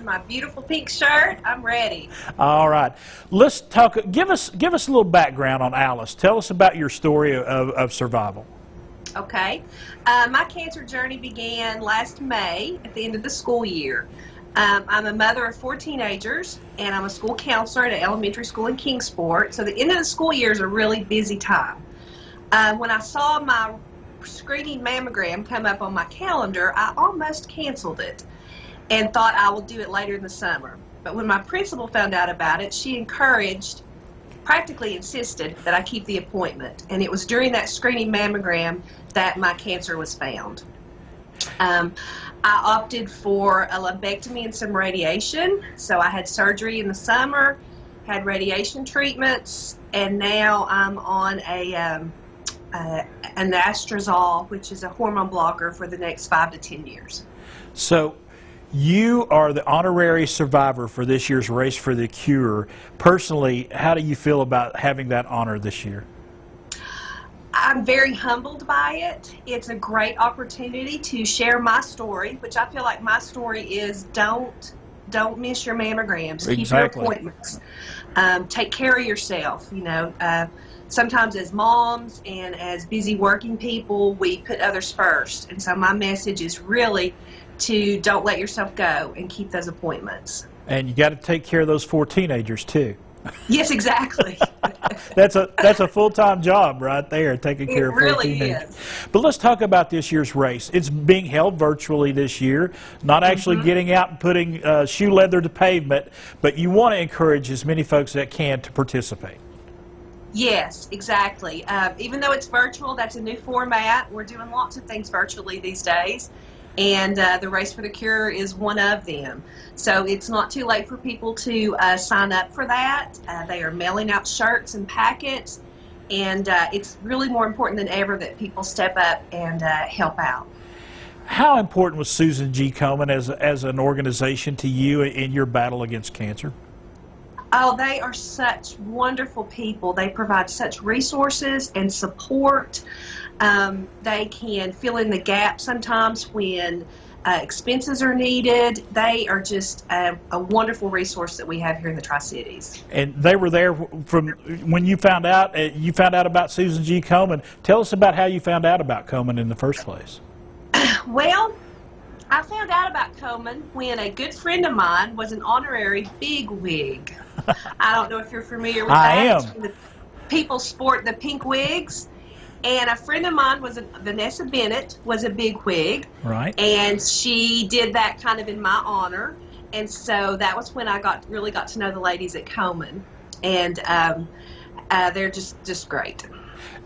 my beautiful pink shirt. I'm ready. All right. Let's talk. Give us a little background on Alice. Tell us about your story of survival. Okay. My cancer journey began last May at the end of the school year. I'm a mother of 4 teenagers, and I'm a school counselor at an elementary school in Kingsport. So the end of the school year is a really busy time. When I saw my screening mammogram come up on my calendar, I almost canceled it and thought I will do it later in the summer. But when my principal found out about it, she practically insisted that I keep the appointment. And it was during that screening mammogram that my cancer was found. I opted for a lumpectomy and some radiation. So I had surgery in the summer, had radiation treatments, and now I'm on an anastrozole, which is a hormone blocker, for the next 5 to 10 years. So you are the honorary survivor for this year's Race for the Cure. Personally, how do you feel about having that honor this year? I'm very humbled by it. It's a great opportunity to share my story, which I feel like my story is don't miss your mammograms. Exactly. Keep your appointments. Take care of yourself. Sometimes as moms and as busy working people, we put others first. And so my message is really to don't let yourself go and keep those appointments. And you got to take care of those 4 teenagers too. Yes, exactly. That's a full-time job right there, taking care of 4 really teenagers. is. But let's talk about this year's race. It's being held virtually this year, not actually getting out and putting shoe leather to pavement, but you want to encourage as many folks that can to participate. Yes, exactly. Even though it's virtual, that's a new format. We're doing lots of things virtually these days, and the Race for the Cure is one of them. So it's not too late for people to sign up for that. They are mailing out shirts and packets, and it's really more important than ever that people step up and help out. How important was Susan G. Komen as an organization to you in your battle against cancer? Oh, they are such wonderful people. They provide such resources and support. They can fill in the gap sometimes when expenses are needed. They are just a wonderful resource that we have here in the Tri-Cities. And they were there from when you found out. You found out about Susan G. Komen. Tell us about how you found out about Komen in the first place. Well, I found out about Komen when a good friend of mine was an honorary bigwig. I don't know if you're familiar with that. I am. The people sport the pink wigs. And a friend of mine Vanessa Bennett, was a bigwig. Right. And she did that kind of in my honor. And so that was when I really got to know the ladies at Komen. And they're just great.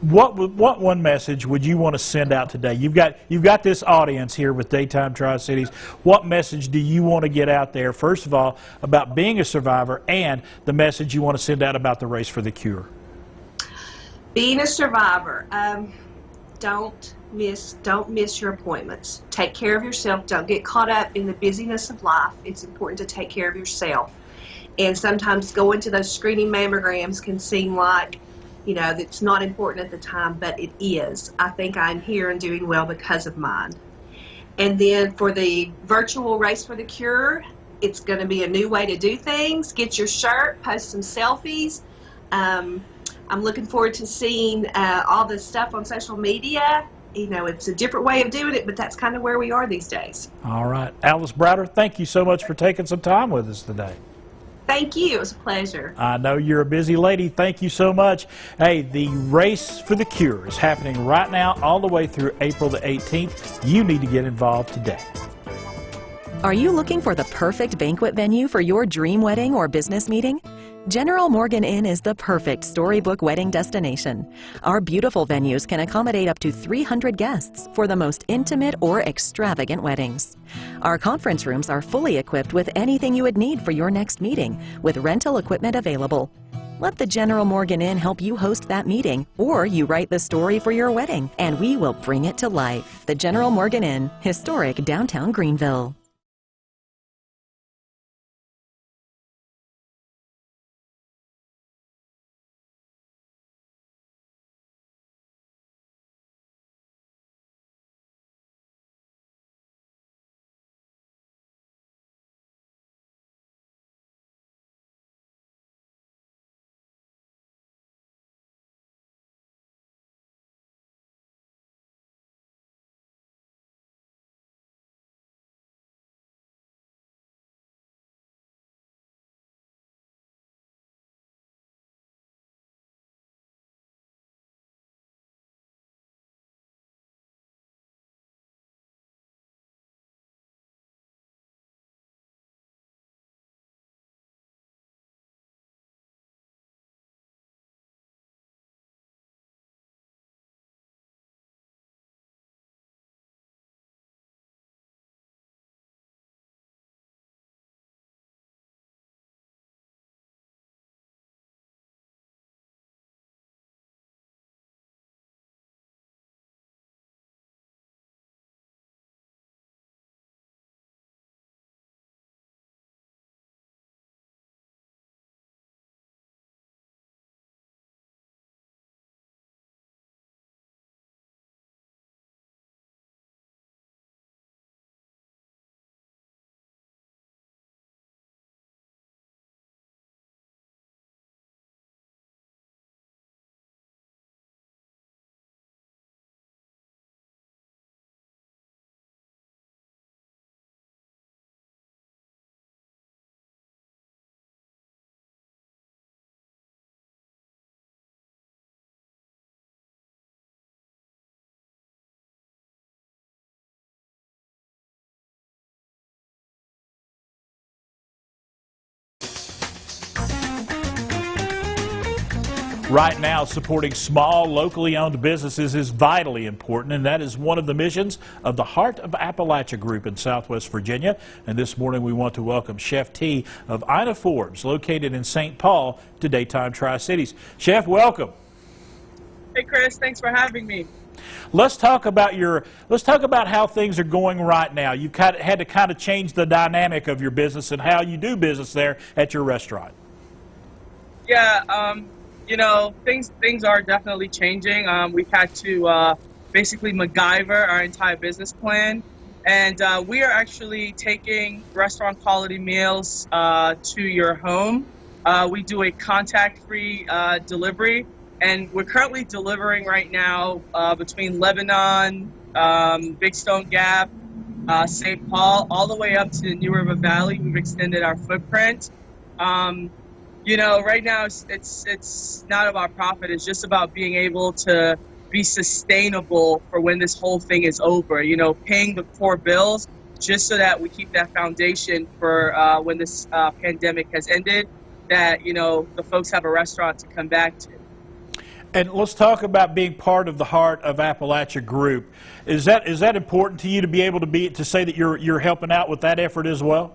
What one message would you want to send out today? You've got this audience here with Daytime Tri-Cities. What message do you want to get out there, first of all, about being a survivor, and the message you want to send out about the Race for the Cure? Being a survivor, don't miss your appointments. Take care of yourself. Don't get caught up in the busyness of life. It's important to take care of yourself. And sometimes going to those screening mammograms can seem like, it's not important at the time, but it is. I think I'm here and doing well because of mine. And then for the virtual Race for the Cure, it's going to be a new way to do things. Get your shirt, post some selfies. I'm looking forward to seeing all the stuff on social media. It's a different way of doing it, but that's kind of where we are these days. All right. Alice Browder, thank you so much for taking some time with us today. Thank you. It was a pleasure. I know you're a busy lady. Thank you so much. Hey, the Race for the Cure is happening right now all the way through April the 18th. You need to get involved today. Are you looking for the perfect banquet venue for your dream wedding or business meeting? General Morgan Inn is the perfect storybook wedding destination. Our beautiful venues can accommodate up to 300 guests for the most intimate or extravagant weddings. Our conference rooms are fully equipped with anything you would need for your next meeting, with rental equipment available. Let the General Morgan Inn help you host that meeting, or you write the story for your wedding, and we will bring it to life. The General Morgan Inn, historic downtown Greenville. Right now, supporting small, locally owned businesses is vitally important, and that is one of the missions of the Heart of Appalachia Group in Southwest Virginia. And this morning, we want to welcome Chef T of Ina Forbes, located in St. Paul, to Daytime Tri-Cities. Chef, welcome. Hey, Chris. Thanks for having me. Let's talk about how things are going right now. You've had to kind of change the dynamic of your business and how you do business there at your restaurant. Yeah, you know, things are definitely changing. We've had to basically MacGyver our entire business plan, and we are actually taking restaurant quality meals to your home. We do a contact-free delivery, and we're currently delivering right now between Lebanon, Big Stone Gap, St. Paul, all the way up to the New River Valley. We've extended our footprint. You know, right now it's not about profit. It's just about being able to be sustainable for when this whole thing is over. You know, paying the core bills just so that we keep that foundation for when this pandemic has ended, that, you know, the folks have a restaurant to come back to. And let's talk about being part of the Heart of Appalachia Group. Is that important to you to be able to say that you're helping out with that effort as well?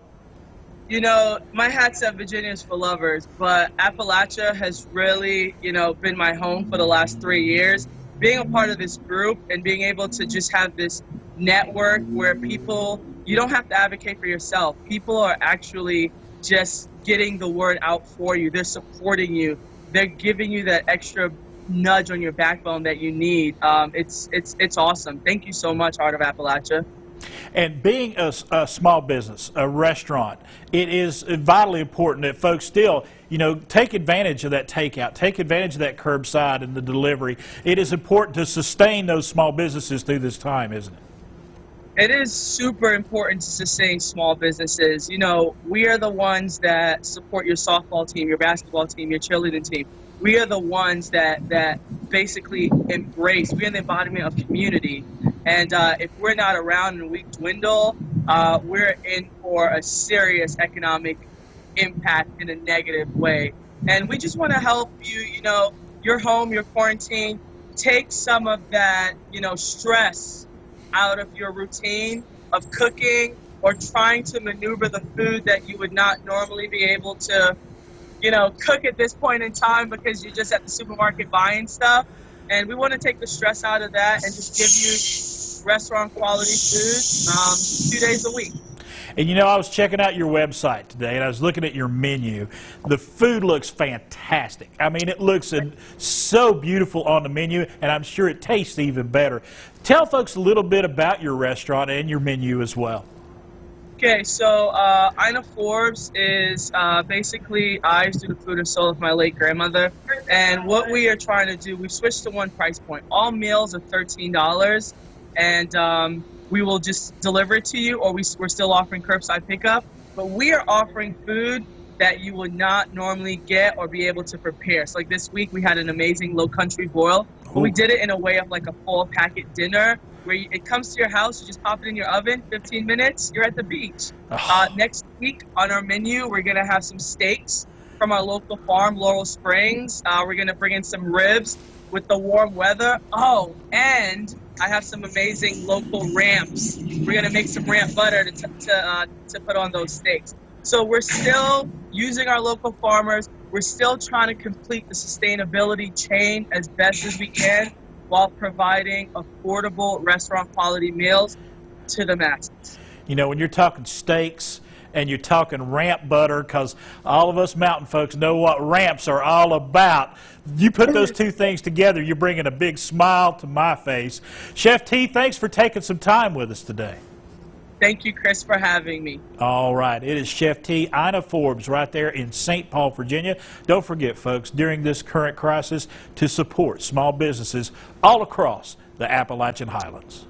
You know, my hat's at Virginia's for Lovers, but Appalachia has really, you know, been my home for the last 3 years. Being a part of this group and being able to just have this network where people, you don't have to advocate for yourself. People are actually just getting the word out for you. They're supporting you. They're giving you that extra nudge on your backbone that you need. It's awesome. Thank you so much, Heart of Appalachia. And being a small business, a restaurant, it is vitally important that folks still, you know, take advantage of that takeout, take advantage of that curbside and the delivery. It is important to sustain those small businesses through this time, isn't it? It is super important to sustain small businesses. You know, we are the ones that support your softball team, your basketball team, your cheerleading team. We are the ones that basically embrace, we're the embodiment of community. And if we're not around and we dwindle, we're in for a serious economic impact in a negative way. And we just want to help you, you know, your home, your quarantine, take some of that, you know, stress out of your routine of cooking or trying to maneuver the food that you would not normally be able to, you know, cook at this point in time because you're just at the supermarket buying stuff. And we want to take the stress out of that and just give you restaurant quality food 2 days a week. And you know, I was checking out your website today and I was looking at your menu. The food looks fantastic. I mean, it looks so beautiful on the menu, and I'm sure it tastes even better. Tell folks a little bit about your restaurant and your menu as well. Okay, so Ina Forbes is basically eyes to the food and soul of my late grandmother. And what we are trying to do, we've switched to one price point. All meals are $13, and we will just deliver it to you, or we're still offering curbside pickup. But we are offering food that you would not normally get or be able to prepare. So like this week, we had an amazing low country boil. But we did it in a way of like a full packet dinner, where it comes to your house, you just pop it in your oven, 15 minutes, you're at the beach. Next week on our menu, we're gonna have some steaks from our local farm, Laurel Springs. We're gonna bring in some ribs with the warm weather. Oh, and I have some amazing local ramps. We're gonna make some ramp butter to put on those steaks. So we're still using our local farmers. We're still trying to complete the sustainability chain as best as we can, while providing affordable restaurant quality meals to the masses. You know, when you're talking steaks and you're talking ramp butter, because all of us mountain folks know what ramps are all about, you put those two things together, you're bringing a big smile to my face. Chef T, thanks for taking some time with us today. Thank you, Chris, for having me. All right. It is Chef T, Ina Forbes, right there in St. Paul, Virginia. Don't forget, folks, during this current crisis, to support small businesses all across the Appalachian Highlands.